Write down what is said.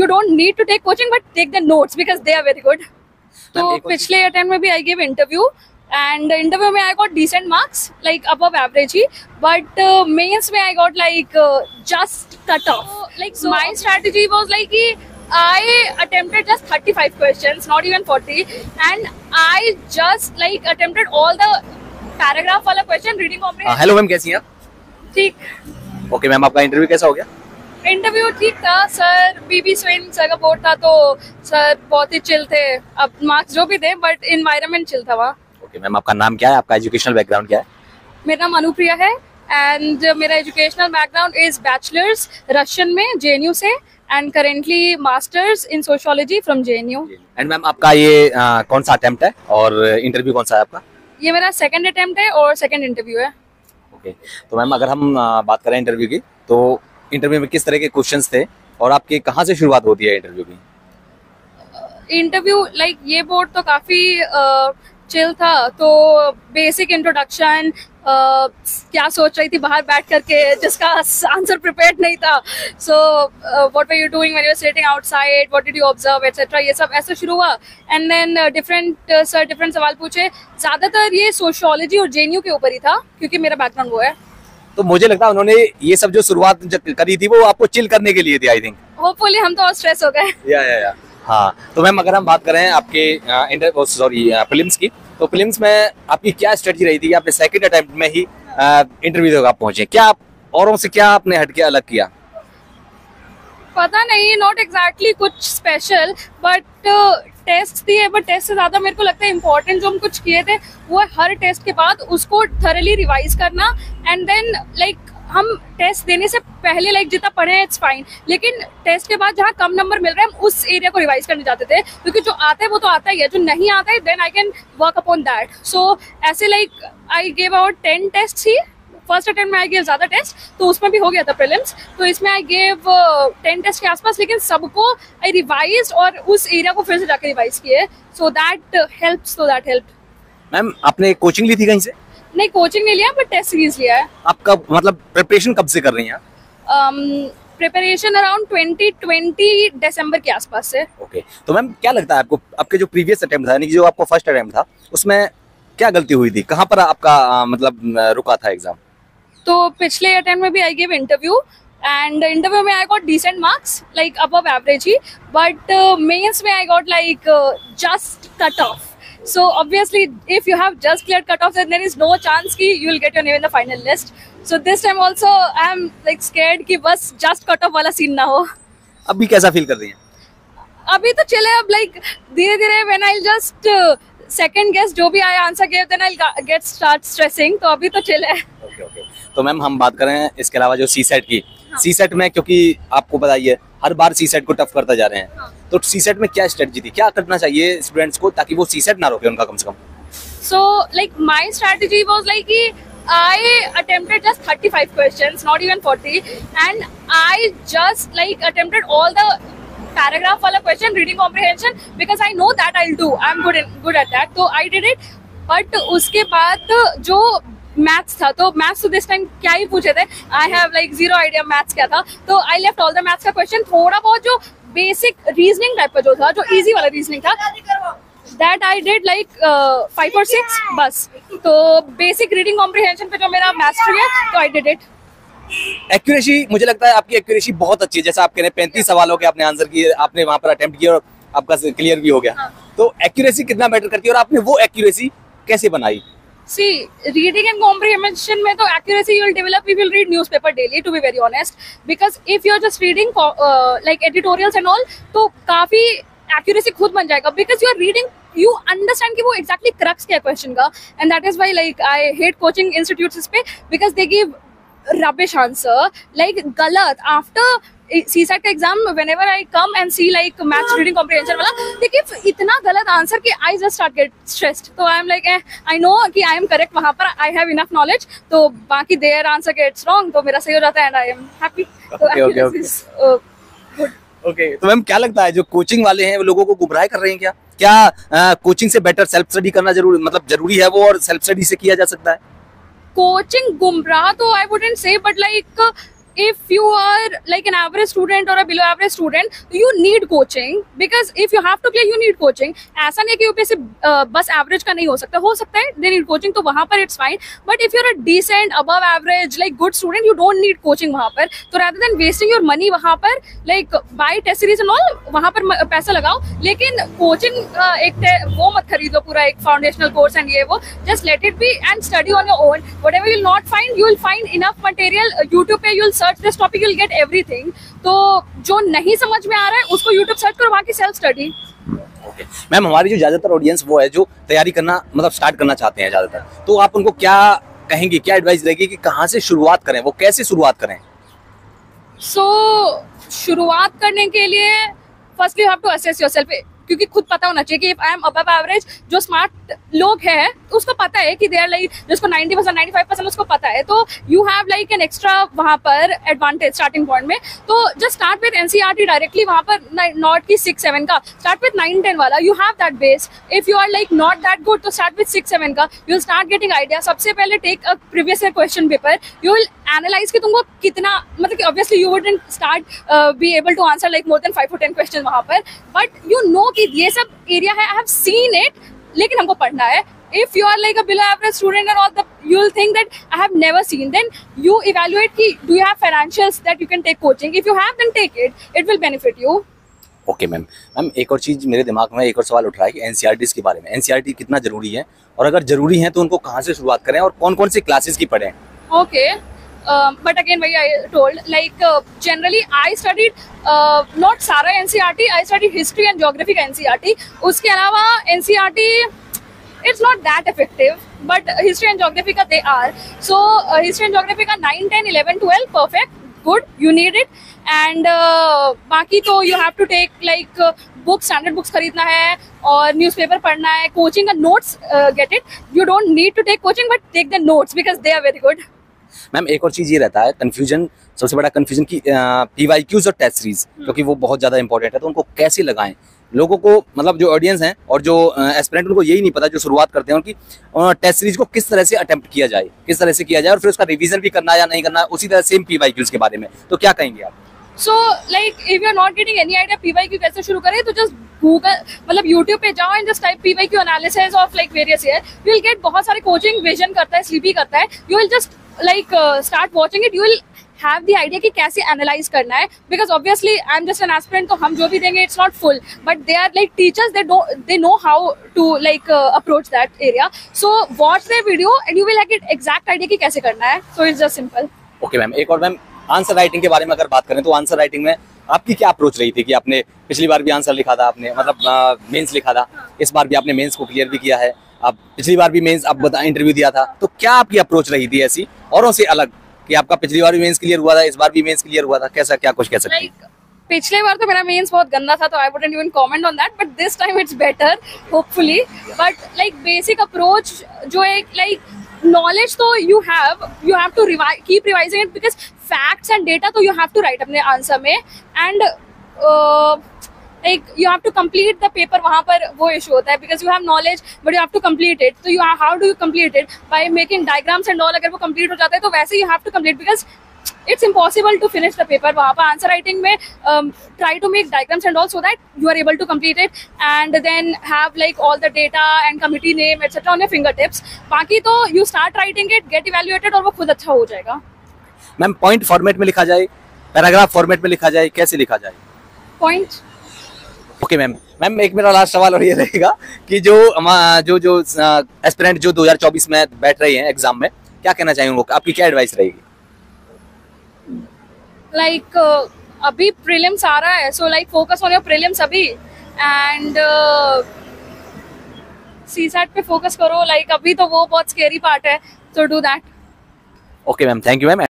you don't need to take coaching but take the notes because they are very good. तो पिछले attempt में भी I gave interview and interview में I got decent marks like above average he, but mains में I got like just cut off. So my strategy was like I attempted just 35 questions, not even 40, and I just like attempted all the paragraph वाला question, reading comprehension. Hello ma'am, कैसी हैं आप? ठीक. Okay ma'am, आपका interview कैसा हो गया? Interview ठीक था सर. बीबी स्वेन सर का बोर्ड था तो सर बहुत ही चिल थे. अब मार्क्स जो भी थे बट इन्वायरमेंट चिल था वहाँ. ओके मैम, आपका नाम क्या है, आपका एजुकेशनल बैकग्राउंड क्या है? मेरा नाम अनुप्रिया है एंड मेरा educational background is bachelors Russian में JNU से and currently masters in sociology from JNU. And ma'am, आपका ये कौन सा अटेम्प्ट है और इंटरव्यू कौन सा है आपका? ये मेरा सेकंड अटेम्प्ट है और सेकंड इंटरव्यू है. ओके, तो मैम अगर हम बात करें इंटरव्यू की, तो इंटरव्यू में किस तरह के क्वेश्चंस थे और आपके कहाँ से शुरुआत होती है इंटरव्यू की? इंटरव्यू लाइक ये बोर्ड तो काफी चिल था. तो बेसिक इंट्रोडक्शन, क्या सोच रही थी बाहर बैठ करके जिसका आंसर प्रिपेयर्ड नहीं था. So what were you doing when you were sitting outside, what did you observe etcetera, ये सब ऐसे शुरू हुआ. एंड देन डिफरेंट सवाल पूछे. ज्यादातर ये सोशियोलॉजी और JNU के ऊपर ही था क्योंकि मेरा बैकग्राउंड वो है. तो मुझे लगता है उन्होंने ये सब जो शुरुआत करी थी वो आपको चिल करने के लिए थी, आई थिंक. होपफुली हम तो और स्ट्रेस हो गए. या हाँ. तो मैम अगर हम बात करें आपके प्रीलिम्स की, तो प्रीलिम्स में आपकी क्या स्ट्रेटजी रही थी? आपने सेकंड अटेम्प्ट में ही इंटरव्यू तक आप पहुंचे, क्या आप औरों से क्या आपने हटके अलग किया? पता नहीं, नॉट एग्जैक्टली कुछ स्पेशल बट टेस्ट दिए. बट टेस्ट से ज्यादा मेरे को लगता है इम्पोर्टेंट जो हम कुछ किए थे वो हर टेस्ट के बाद उसको थरली रिवाइज करना. एंड देन लाइक हम टेस्ट देने से पहले लाइक जितना पढ़े हैं इट्स फाइन, लेकिन टेस्ट के बाद जहाँ कम नंबर मिल रहे हैं हम उस एरिया को रिवाइज करने जाते थे क्योंकि जो आता है वो तो आता ही है, जो नहीं आता है then I can work upon that. So ऐसे like I gave out 10 test ही. फर्स्ट अटेम्प्ट में आई गेव ज्यादा टेस्ट तो उसमें भी हो गया था प्रीलिम्स. तो इसमें आई गेव 10 टेस्ट के आसपास, लेकिन सबको आई रिवाइज और उस एरिया को फिर से जाकर रिवाइज किए. So that helped. मैम आपने कोचिंग ली थी कहीं से? नहीं, कोचिंग नहीं लिया बट टेस्ट सीरीज लिया है. आपका मतलब प्रिपरेशन कब से कर रही हैं? प्रिपरेशन अराउंड 2020 दिसंबर के आसपास से. ओके, तो मैम क्या लगता है आपको, आपके जो प्रीवियस अटेम्प्ट था यानी कि जो आपका फर्स्ट अटेम्प्ट था उसमें क्या गलती हुई थी? कहाँ पर आपका मतलब रुका था एग्जाम? तो पिछले अटेम्प्ट में भी I give interview and interview में I got decent marks like above average ही, बट मेंस में I got like just cut off. So obviously if you have just cleared cutoffs then there is no chance ki you will get your name in the final list. So this time also I am like scared कि बस just cutoff वाला scene ना हो. अभी कैसा feel कर रही हैं? अभी तो चले. अब like धीरे धीरे when I'll just second guess जो भी आया answer give then I'll get start stressing. तो अभी तो चले. ओके. तो मैम हम बात करें इसके अलावा जो CSET की, CSET में क्योंकि आपको पता ही है हर बार CSET को टफ करता जा रहे हैं, तो CSET में क्या स्ट्रेटजी थी, क्या करना चाहिए स्टूडेंट्स को ताकि वो CSET ना रोके उनका कम से कम? So like my strategy was like I attempted just 35 questions, not even 40, and I just like attempted all the paragraph wala question, reading comprehension, because I know that I'll do. I'm good at that, so I did it. But उसके बाद जो maths था, तो maths तो this time क्या ही पूछे थे, I have like zero idea maths क्या था, तो I left all the maths का क्वेश्चन. थोड़ा बहुत जो बेसिक रीजनिंग टाइप का जो था, जो इजी वाला रीजनिंग था, that I did like 5 or 6 बस. तो बेसिक रीडिंग कॉम्प्रिहेंशन पे जो मेरा मास्टरी है तो आई डिड इट. एक्यूरेसी, मुझे लगता है आपकी एक्यूरेसी बहुत अच्छी है. जैसा आप कह रहे हैं 35 सवालों के आपने आंसर किए, आपने वहां पर अटेम्प्ट किया और आपका क्लियर भी हो गया. तो एक्यूरेसी कितना मैटर करती है और आपने वो एक्यूरेसी कैसे बनाई? See, reading and comprehension में तो accuracy you will develop if you will read newspaper daily, to be very honest. Because if you are just reading like editorials and all, तो काफी accuracy खुद बन जाएगा. Because you are reading, you understand कि वो exactly crux क्या है question का. And that is why like I hate coaching institutes इस पे, because they give rubbish answer, like गलत. After CSAT का exam whenever I come and see like maths reading comprehension वाला, they give इतना गलत आंसर कि I just start get stressed. तो I am like I know कि I am correct वहाँ पर, I have enough knowledge, तो बाकी their answer gets wrong तो मेरा सही हो जाता है and I am happy. तो okay. good. Okay. तो मैम क्या लगता है जो कोचिंग वाले हैं वो लोगों को गुमराह कर रहे हैं क्या? क्या कोचिंग से बेटर सेल्फ स्टडी करना जरूरी है वो, और सेल्फ स्टडी से किया जा सकता है? कोचिंग गुमराह तो I wouldn't say, but like if you are like an average student or a below average student, you need coaching, because if you have to clear, you need coaching. ऐसा नहीं कि यूपीएससी बस average का नहीं हो सकता है, they need coaching, तो वहाँ पर it's fine. But if you're a decent, above average, like good student, you don't need coaching वहाँ पर. तो rather than wasting your money वहाँ पर, like buy test series and all, वहाँ पर पैसा लगाओ, लेकिन coaching एक वो मत खरीदो पूरा एक foundational course and ये वो. Just let it be and study on your own. Whatever you'll not find, you'll find enough material. YouTube पे you'll search this topic, you'll get everything. तो जो नहीं समझ में आ रहा है उसको YouTube सर्च करो, वहाँ की सेल्फ स्टडी. ओके मैम, हमारी जो ज्यादातर ऑडियंस वो है जो तैयारी करना मतलब स्टार्ट करना चाहते हैं ज्यादातर, तो आप उनको क्या कहेंगे, क्या एडवाइस रहेगी कि कहाँ से शुरुआत करें, वो कैसे शुरुआत करें? शुरुआत करने के लिए firstly you have to assess yourself, क्योंकि खुद पता होना चाहिए कि if I am above average. जो स्मार्ट लोग हैं उसको पता है कि दे आर लाइक, जिसको 90% 95% उसको पता है, तो you have like an extra वहाँ पर एडवांटेज स्टार्टिंग पॉइंट में. तो just start with NCERT directly, वहाँ पर नॉट की 6-7 का, स्टार्ट विद 9-10 वाला. You have that base. If you are like not that good, तो स्टार्ट विद 6-7 का. You will start getting idea. सबसे पहले take a previous year question paper. You will analyse कि तुमको कितना, मतलब कि obviously you wouldn't start be able to answer like more than 5 or 10 question वहाँ पर, बट यू नो कि ये सब एरिया है, आई हैव सीन इट, लेकिन हमको पढ़ना है. If you are like a below average student and all, you'll think that I have never seen. Then you evaluate कि do you have financials that you can take coaching. If you have, then take it. It will benefit you. Okay ma'am, एक और चीज़ मेरे दिमाग में एक और सवाल उठ रहा है कि एनसीईआरटी के बारे में. एनसीईआरटी कितना जरूरी है, और अगर जरूरी है तो उनको कहाँ से शुरुआत करें और कौन कौन सी क्लासेस की पढ़ें? Okay. But again, I told, like generally I studied not सारा NCERT, I studied history and geography का NCERT. उसके अलावा NCERT it's not that effective, but history and geography का they are. So history and geography का 9, 10, 11, 12 perfect, good, you need it. And बाकी तो you have to take like books, standard books खरीदना है और newspaper पढ़ना है. Coaching का notes get it. You don't need to take coaching, but take the notes because they are very good. Ma'am एक और चीज़ ये रहता है कंफ्यूजन, सबसे बड़ा कंफ्यूजन की पीवाईक्यूज और टेस्ट सीरीज, क्योंकि वो बहुत ज़्यादा इंपॉर्टेंट है, तो उनको कैसे लगाएं? लोगों को मतलब जो ऑडियंस हैं और जो एस्पिरेंट, उनको यही नहीं पता जो शुरुआत करते हैं उनकी टेस्ट सीरीज को किस तरह से अटेम्प्ट किया जाए, किस तरह से किया जाए, और फिर उसका रिवीजन भी करना है या नहीं करना है. उसी तरह सेम पीवाईक्यूज के बारे में तो क्या कहेंगे आप? So like if you are not getting any idea PYQ कैसे शुरू करें, तो just Google, मतलब YouTube पे जाओ and just type PYQ analysis of like various year. You will get बहुत सारे coaching, vision करता है, sleepy करता है. You will just like start watching it. You will have the idea कि कैसे analyze करना है, because obviously I'm just an aspirant, तो हम जो भी देंगे it's not full, but they are like teachers, they know how to like approach that area. So watch their video and you will get exact idea कि कैसे करना है. So it's just simple. Okay ma'am, एक और ma'am answer writing के बारे में अगर बात करें तो आंसर राइटिंग में आपकी क्या अप्रोच रही थी कि आपने पिछली बार भी आंसर लिखा था, आपने मतलब मेंस लिखा था, इस बार भी आपने मेंस को क्लियर भी किया है, आप पिछली बार भी मेंस आप इंटरव्यू दिया था, तो क्या आपकी अप्रोच रही थी ऐसी औरों से अलग कि आपका पिछली बार भी मेंस क्लियर हुआ था, इस बार भी मेंस क्लियर हुआ था, कैसा क्या कुछ कह सकते हैं? पिछले बार तो मेरा मेंस बहुत गंदा था, तो I wouldn't even comment on that, but this time it's better hopefully. But like basic approach जो एक लाइक knowledge तो you have to keep revising it, because facts and data तो you have to write अपने answer में, and like you have to complete the paper. वहाँ पर वो issue होता है because you have knowledge but you have to complete it. तो how do you complete it? By making diagrams and all. अगर वो complete हो जाता है तो वैसे you have to complete, because it's impossible to finish the paper. वहाँ पर answer writing में try to make diagrams and all so that you are able to complete it, and then have like all the data and committee name etc. on your fingertips. बाकी तो you start writing it, get evaluated, और वो खुद अच्छा हो जाएगा. Ma'am point format में लिखा जाए, पैराग्राफ फॉर्मेट में लिखा जाए, कैसे लिखा जाए? पॉइंट. ओके मैम एक मेरा लास्ट सवाल और ये रहेगा कि जो एस्पिरेंट जो 2024 में बैठ रहे हैं एग्जाम में, क्या कहना चाहेंगे उनको, आपकी क्या एडवाइस रहेगी? लाइक अभी प्रीलिम्स आ रहा है, so like focus on your prelims अभी, एंड सीसैट पे फोकस करो. लाइक अभी तो वो बहुत स्केरी पार्ट है, so do that. Okay ma'am, thank you ma'am.